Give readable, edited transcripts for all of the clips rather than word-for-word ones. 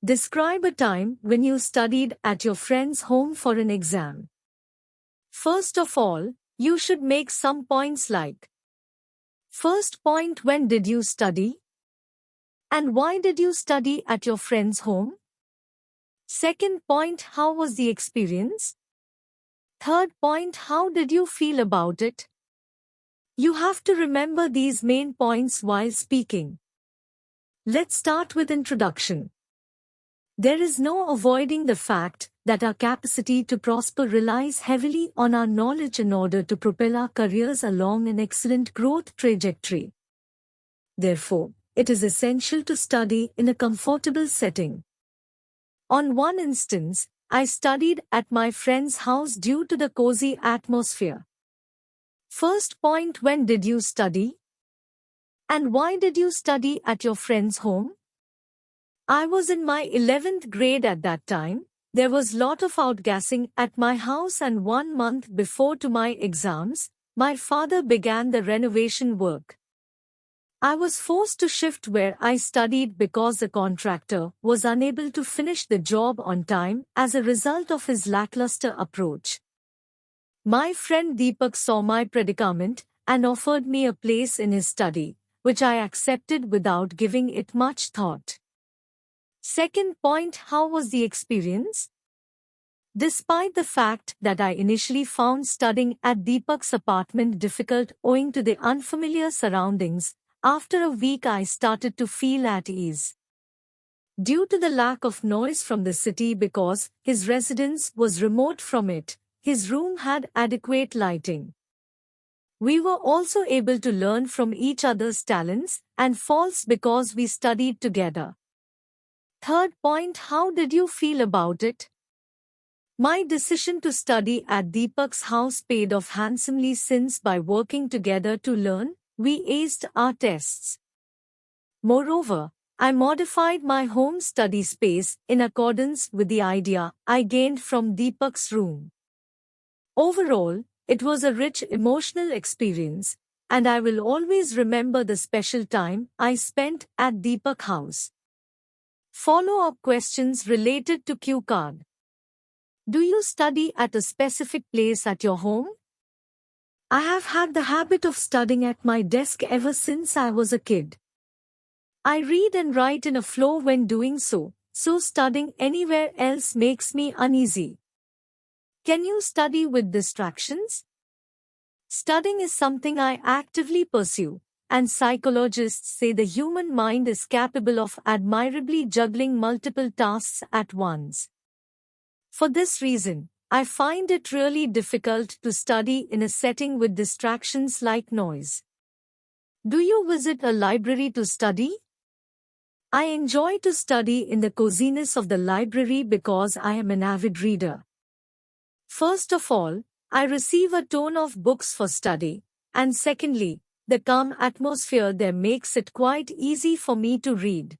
Describe a time when you studied at your friend's home for an exam. First of all, you should make some points like: first point, when did you study? And why did you study at your friend's home? Second point, how was the experience? Third point, how did you feel about it? You have to remember these main points while speaking. Let's start with introduction. There is no avoiding the fact that our capacity to prosper relies heavily on our knowledge in order to propel our careers along an excellent growth trajectory. Therefore, it is essential to study in a comfortable setting. On one instance, I studied at my friend's house due to the cozy atmosphere. First point, when did you study? And why did you study at your friend's home? I was in my 11th grade at that time. There was lot of outgassing at my house, and 1 month before to my exams, my father began the renovation work. I was forced to shift where I studied because the contractor was unable to finish the job on time as a result of his lackluster approach. My friend Deepak saw my predicament and offered me a place in his study, which I accepted without giving it much thought. Second point, how was the experience? Despite the fact that I initially found studying at Deepak's apartment difficult owing to the unfamiliar surroundings, after a week I started to feel at ease. Due to the lack of noise from the city because his residence was remote from it, his room had adequate lighting. We were also able to learn from each other's talents and faults because we studied together. Third point, how did you feel about it? My decision to study at Deepak's house paid off handsomely, since by working together to learn, we aced our tests. Moreover, I modified my home study space in accordance with the idea I gained from Deepak's room. Overall, it was a rich emotional experience, and I will always remember the special time I spent at Deepak's house. Follow-up questions related to cue card. Do you study at a specific place at your home? I have had the habit of studying at my desk ever since I was a kid. I read and write in a flow when doing so studying anywhere else makes me uneasy. Can you study with distractions? Studying is something I actively pursue, and psychologists say the human mind is capable of admirably juggling multiple tasks at once. For this reason, I find it really difficult to study in a setting with distractions like noise. Do you visit a library to study? I enjoy to study in the coziness of the library because I am an avid reader. First of all, I receive a ton of books for study, and secondly, the calm atmosphere there makes it quite easy for me to read.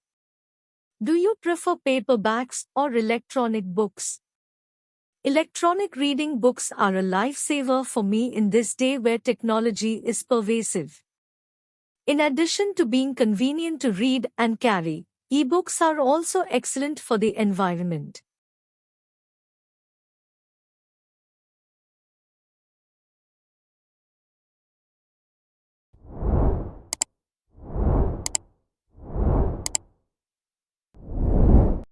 Do you prefer paperbacks or electronic books? Electronic reading books are a lifesaver for me in this day where technology is pervasive. In addition to being convenient to read and carry, ebooks are also excellent for the environment.